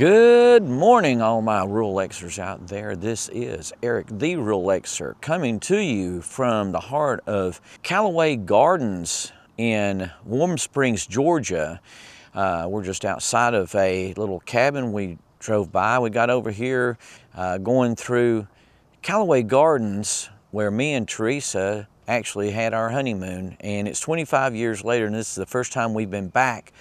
Good morning, all my rural Xers out there. This is Eric, the Rural Xer, coming to you from the heart of Callaway Gardens in Warm Springs, Georgia. We're just outside of a little cabin we drove by. We got over here going through Callaway Gardens, where me and Teresa actually had our honeymoon, and it's 25 years later, and this is the first time we've been back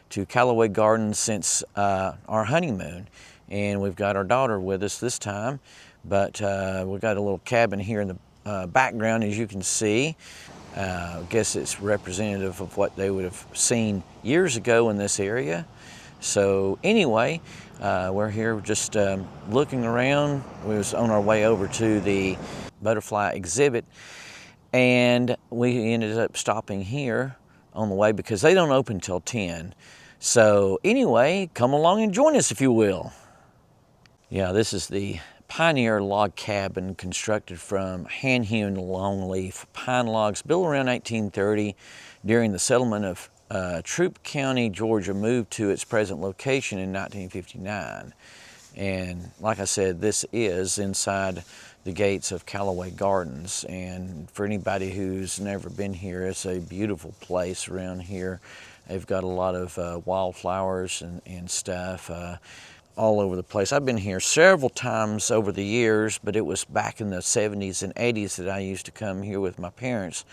to Callaway Gardens since our honeymoon. And we've got our daughter with us this time, but we've got a little cabin here in the background, as you can see. I guess it's representative of what they would have seen years ago in this area. So anyway, we're here just looking around. We was on our way over to the butterfly exhibit, and we ended up stopping here on the way because they don't open till 10. So anyway, come along and join us if you will. Yeah, this is the Pioneer log cabin constructed from hand-hewn longleaf pine logs built around 1830 during the settlement of Troup County, Georgia, moved to its present location in 1959. And like I said, this is inside the gates of Callaway Gardens. And for anybody who's never been here, it's a beautiful place around here. They've got a lot of wildflowers and stuff all over the place. I've been here several times over the years, but it was back in the 70s and 80s that I used to come here with my parents.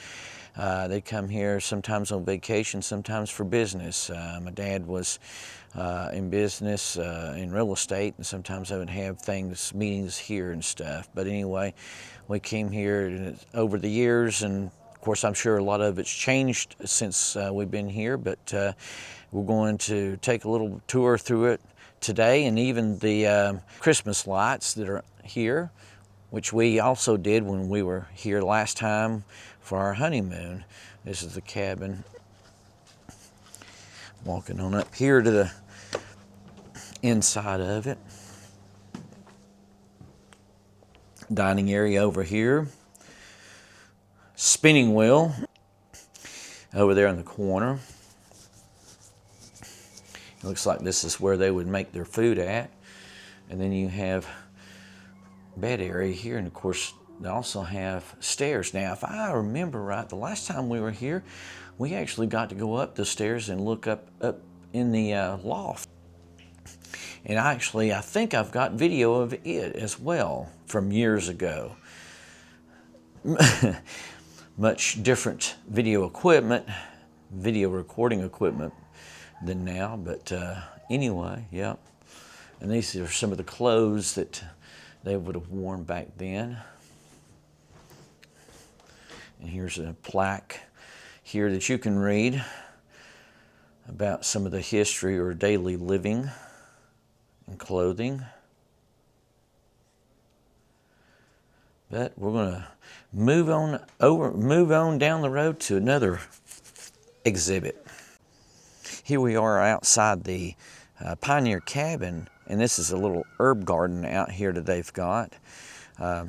They'd come here sometimes on vacation, sometimes for business. My dad was in business, in real estate, and sometimes I would have meetings here and stuff. But anyway, we came here over the years, and of course, I'm sure a lot of it's changed since we've been here, but we're going to take a little tour through it today, and even the Christmas lights that are here, which we also did when we were here last time for our honeymoon. This is the cabin. Walking on up here to the inside of it. Dining area over here. Spinning wheel over there in the corner. It looks like this is where they would make their food at. And then you have bed area here, and of course they also have stairs. Now, if I remember right, the last time we were here, we actually got to go up the stairs and look up in the loft. And I think I've got video of it as well from years ago. Much different video recording equipment than now, but anyway, yeah. And these are some of the clothes that they would have worn back then. And here's a plaque here that you can read about some of the history or daily living and clothing. But we're going to move on down the road to another exhibit. Here we are outside the Pioneer cabin, and this is a little herb garden out here that they've got. As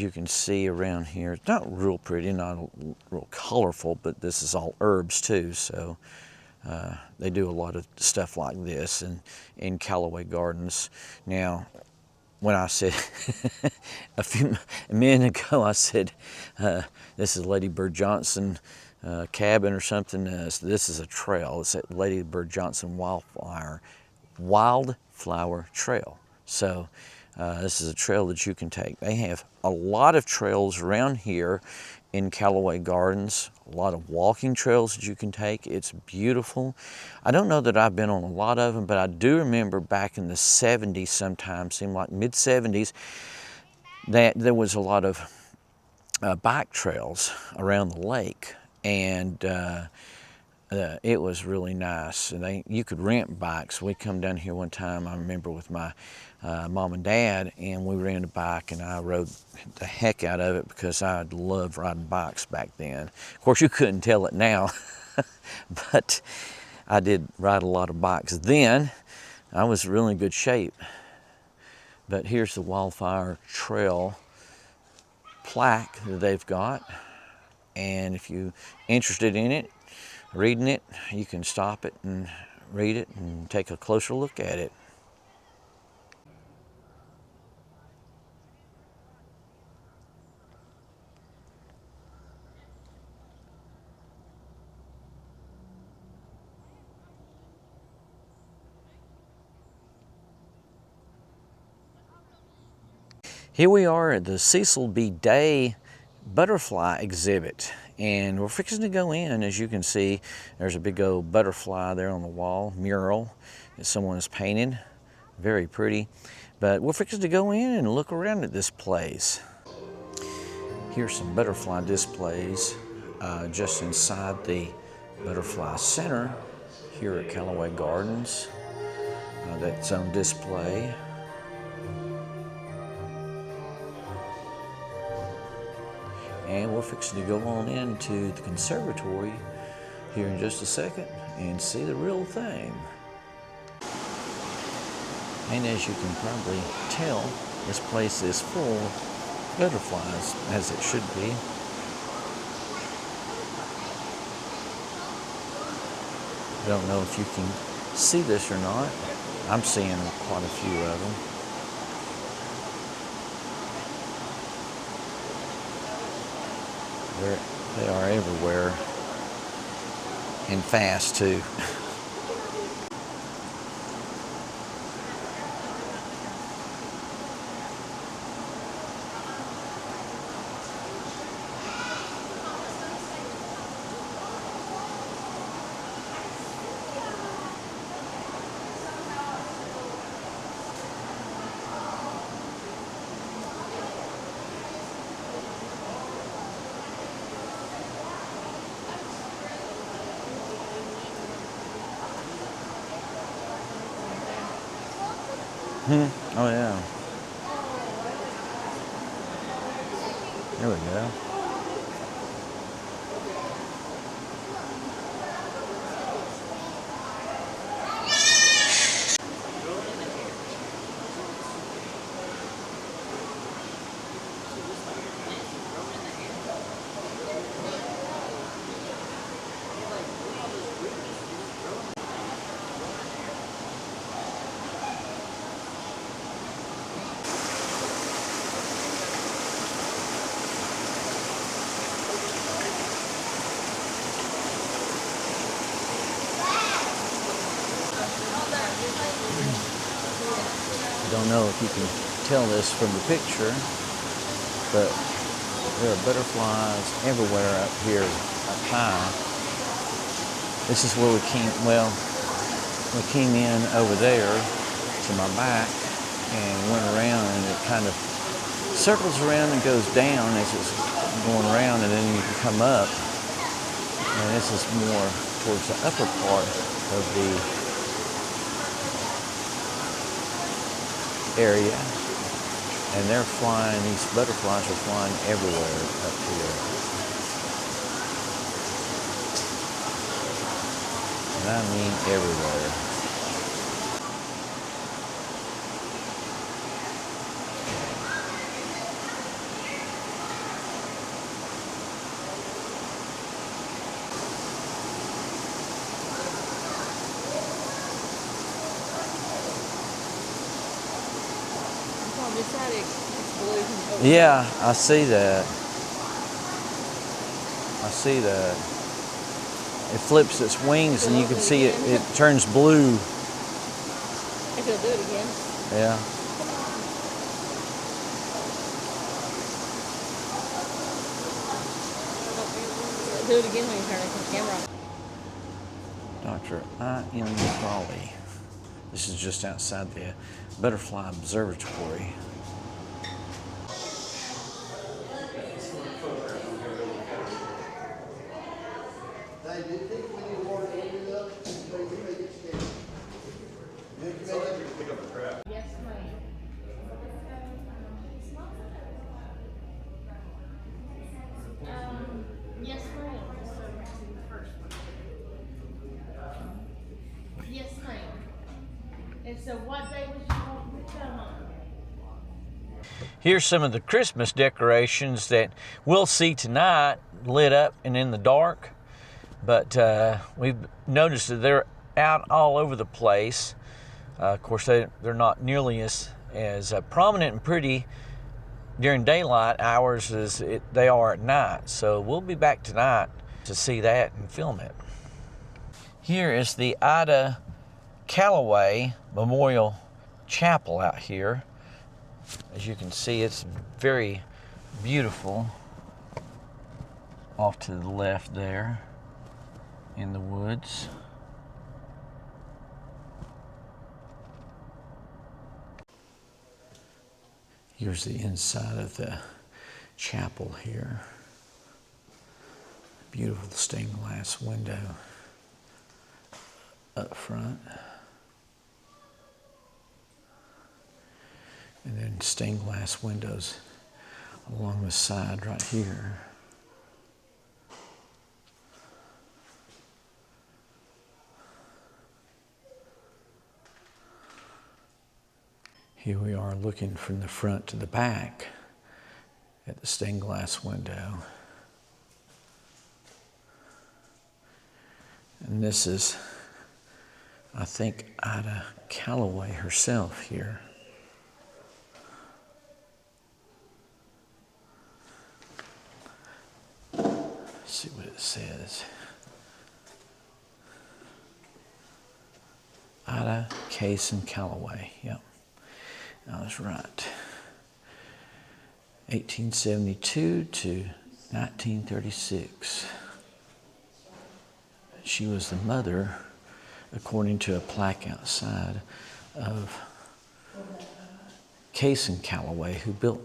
you can see around here, it's not real pretty, not real colorful, but this is all herbs too, so they do a lot of stuff like this in Callaway Gardens. Now, when I said a minute ago, I said this is Lady Bird Johnson cabin or something. This is a trail. It's at Lady Bird Johnson Wildflower Trail. So this is a trail that you can take. They have a lot of trails around here in Callaway Gardens, a lot of walking trails that you can take. It's beautiful. I don't know that I've been on a lot of them, but I do remember back in the 70s sometime, seemed like mid-70s, that there was a lot of bike trails around the lake, and it was really nice. And you could rent bikes. We come down here one time, I remember, with my mom and dad, and we rented a bike, and I rode the heck out of it because I loved riding bikes back then. Of course, you couldn't tell it now, but I did ride a lot of bikes then. I was really in good shape. But here's the Wildflower Trail plaque that they've got, and if you're interested in it, reading it, you can stop it and read it and take a closer look at it. Here we are at the Cecil B. Day butterfly exhibit, and we're fixing to go in. As you can see, there's a big old butterfly there on the wall, mural that someone is painting. Very pretty. But we're fixing to go in and look around at this place. Here's some butterfly displays just inside the Butterfly Center here at Callaway Gardens. That's on display. And we're fixing to go on into the conservatory here in just a second and see the real thing. And as you can probably tell, this place is full of butterflies, as it should be. I don't know if you can see this or not. I'm seeing quite a few of them. They are everywhere, and fast too. Oh yeah. There we go. I don't know if you can tell this from the picture, but there are butterflies everywhere up here, up high. This is where we came in over there to my back and went around, and it kind of circles around and goes down as it's going around, and then you can come up. And this is more towards the upper part of the area, and they're flying, these butterflies are flying everywhere up here. And I mean everywhere. Yeah, I see that. I see that. It flips its wings and you can see it turns blue. I could do it again. Yeah. Do it again when you turn the camera on. Dr. I.M. Crawley. This is just outside the Butterfly Observatory. Yes, ma'am. Yes, ma'am. Yes, ma'am. And so what day was you wanting to come on? Here's some of the Christmas decorations that we'll see tonight lit up and in the dark. But we've noticed that they're out all over the place. Of course, they're not nearly as prominent and pretty during daylight hours as they are at night. So we'll be back tonight to see that and film it. Here is the Ida Callaway Memorial Chapel out here. As you can see, it's very beautiful off to the left there in the woods. Here's the inside of the chapel here. Beautiful stained glass window up front. And then stained glass windows along the side right here. Here we are looking from the front to the back at the stained glass window. And this is, I think, Ida Callaway herself here. Let's see what it says. Ida Case and Callaway, yep. I was right. 1872 to 1936. She was the mother, according to a plaque outside, of Case and Callaway, who built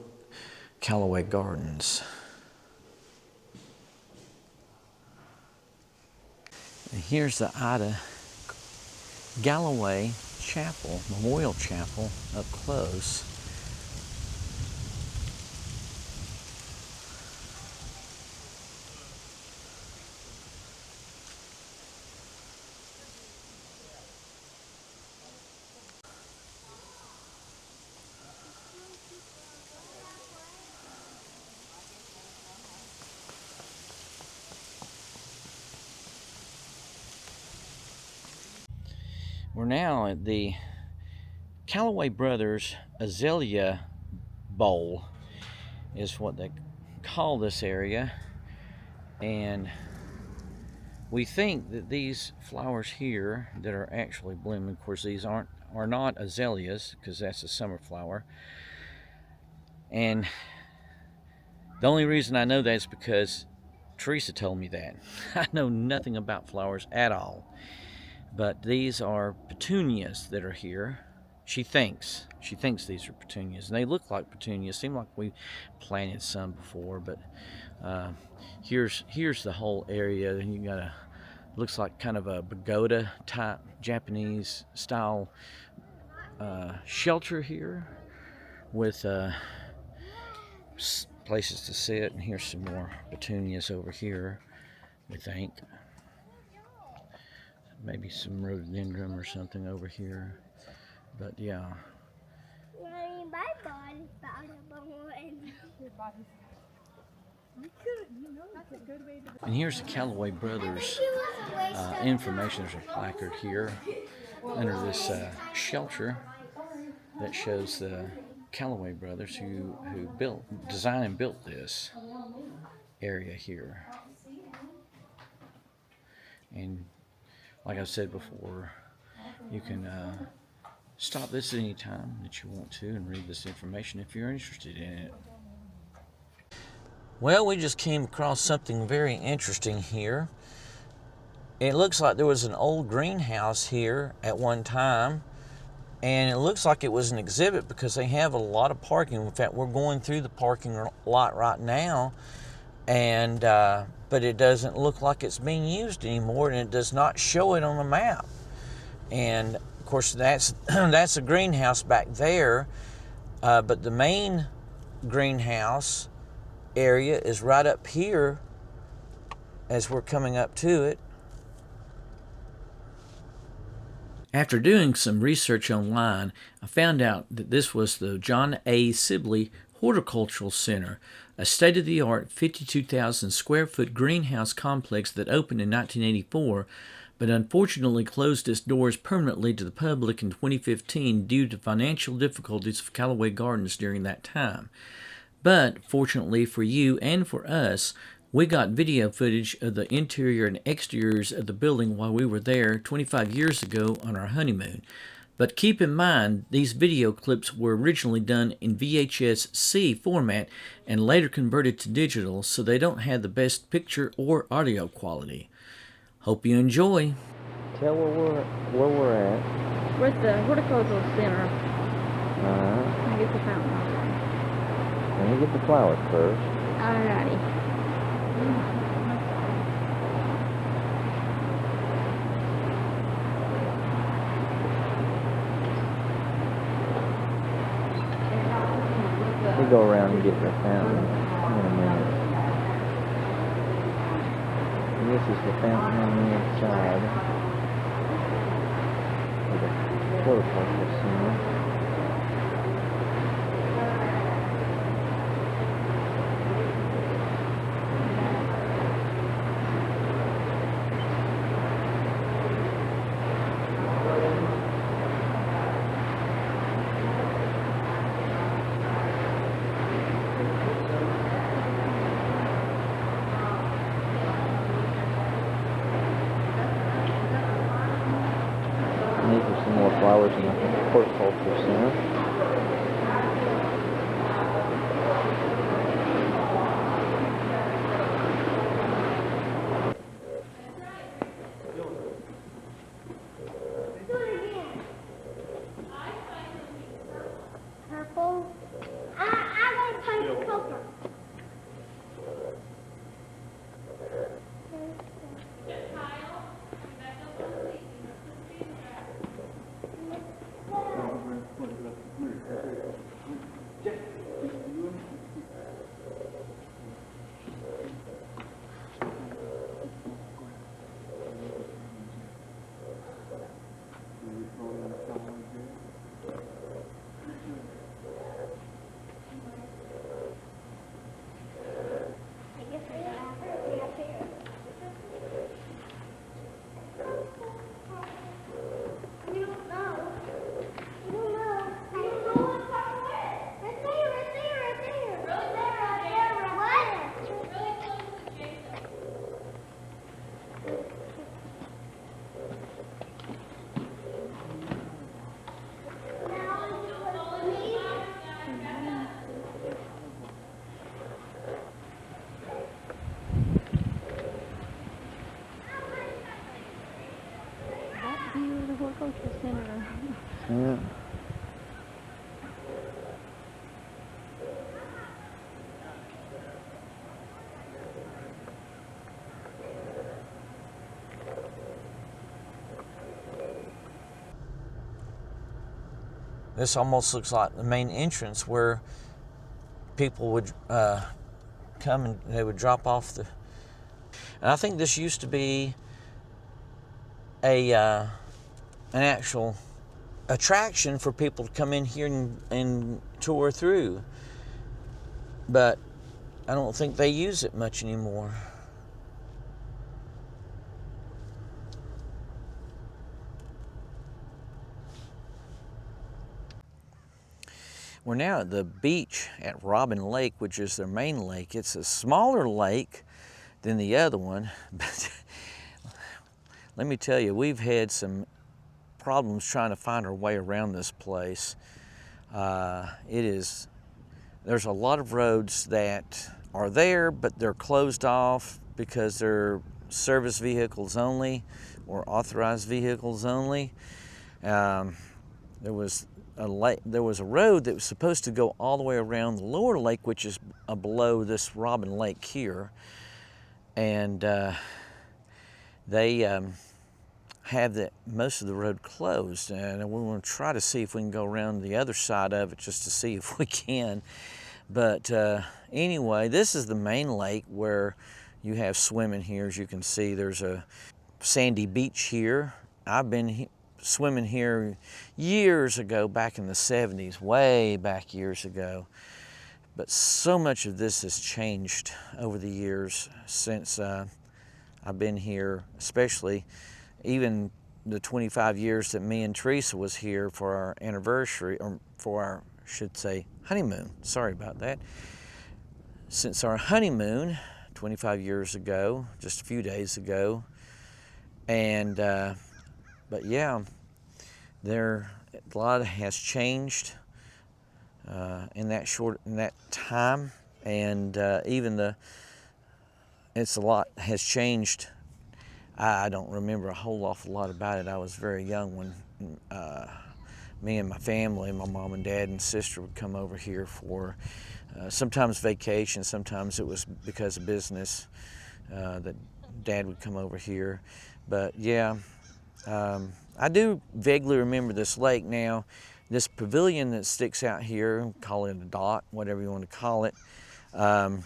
Callaway Gardens. And here's the Ida Callaway Chapel, Memorial Chapel, up close. We're now at the Callaway Brothers Azalea Bowl, is what they call this area. And we think that these flowers here that are actually blooming, of course these are not azaleas, because that's a summer flower. And the only reason I know that is because Teresa told me that. I know nothing about flowers at all. But these are petunias that are here. She thinks these are petunias, and they look like petunias. Seem like we planted some before, but here's the whole area. And you got a, looks like kind of a pagoda type Japanese style shelter here with places to sit. And here's some more petunias over here, we think. Maybe some rhododendron or something over here, but yeah. And here's the Callaway Brothers information. There's a placard here under this shelter that shows the Callaway Brothers who designed and built this area here. And like I said before, you can stop this at any time that you want to and read this information if you're interested in it. Well, we just came across something very interesting here. It looks like there was an old greenhouse here at one time, and it looks like it was an exhibit because they have a lot of parking. In fact, we're going through the parking lot right now, and but it doesn't look like it's being used anymore, and it does not show it on the map. And of course that's that's a greenhouse back there, but the main greenhouse area is right up here as we're coming up to it. After doing some research online, I found out that this was the John A. Sibley Horticultural Center, a state-of-the-art 52,000 square foot greenhouse complex that opened in 1984 but unfortunately closed its doors permanently to the public in 2015 due to financial difficulties of Callaway Gardens during that time. But fortunately for you and for us, we got video footage of the interior and exteriors of the building while we were there 25 years ago on our honeymoon. But keep in mind, these video clips were originally done in VHS-C format and later converted to digital, so they don't have the best picture or audio quality. Hope you enjoy. Tell where we're at. We're at the horticultural center. Alright. I get the fountain. Let me get the flowers first. Alrighty. We go around and get the fountain in a minute. And this is the fountain on the inside of the horticultural center. These are some more flowers in the horticultural center. Purple. I want purple. Horticultural center. Yeah. This almost looks like the main entrance where people would come and they would drop off the. And I think this used to be an actual attraction for people to come in here and tour through. But I don't think they use it much anymore. We're now at the beach at Robin Lake, which is their main lake. It's a smaller lake than the other one, but let me tell you, we've had some problems trying to find our way around this place. There's a lot of roads that are there, but they're closed off because they're service vehicles only or authorized vehicles only. There was a road that was supposed to go all the way around the lower lake, which is below this Robin Lake here, and they have most of the road closed, and we want to try to see if we can go around the other side of it just to see if we can. But anyway, this is the main lake where you have swimming here. As you can see, there's a sandy beach here. I've been swimming here years ago, back in the 70s, way back years ago. But so much of this has changed over the years since I've been here, especially even the 25 years that me and Teresa was here for our anniversary, or for our, I should say, honeymoon. Sorry about that. Since our honeymoon 25 years ago, just a few days ago. And but yeah, a lot has changed in that time, and even a lot has changed. I don't remember a whole awful lot about it. I was very young when me and my family, my mom and dad and sister, would come over here for sometimes vacation, sometimes it was because of business that Dad would come over here. But yeah, I do vaguely remember this lake now. This pavilion that sticks out here, call it a dot, whatever you want to call it. I'm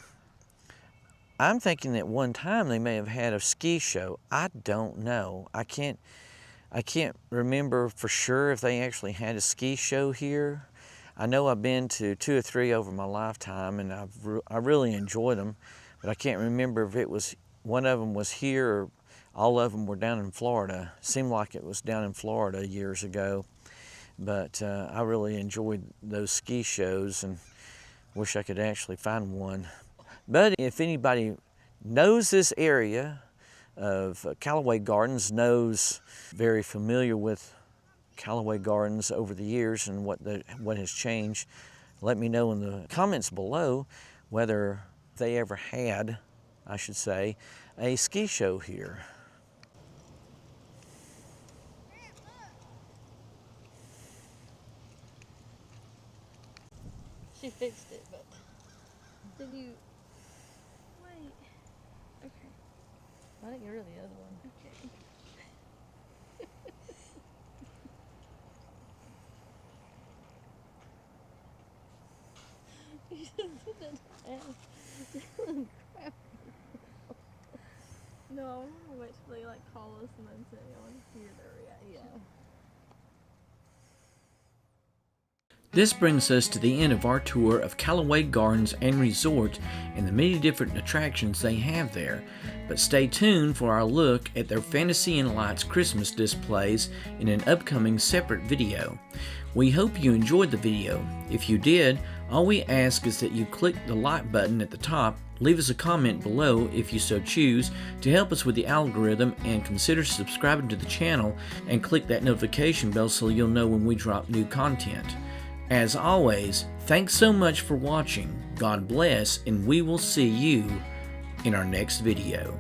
thinking that one time they may have had a ski show. I don't know. I can't remember for sure if they actually had a ski show here. I know I've been to 2 or 3 over my lifetime, and I really enjoyed them, but I can't remember if it was one of them was here or all of them were down in Florida. Seemed like it was down in Florida years ago, but I really enjoyed those ski shows and wish I could actually find one. But if anybody knows this area of Callaway Gardens, knows, very familiar with Callaway Gardens over the years and what has changed, let me know in the comments below whether they ever had, I should say, a ski show here. She fixed it, but did you wait? Okay. I didn't get rid of the other one. Okay. You just put that down. Crap. No, I want to wait till they like call us and then say I want to hear their reaction. Yeah. This brings us to the end of our tour of Callaway Gardens and Resort and the many different attractions they have there. But stay tuned for our look at their Fantasy and Lights Christmas displays in an upcoming separate video. We hope you enjoyed the video. If you did, all we ask is that you click the like button at the top, leave us a comment below if you so choose to help us with the algorithm, and consider subscribing to the channel and click that notification bell so you'll know when we drop new content. As always, thanks so much for watching, God bless, and we will see you in our next video.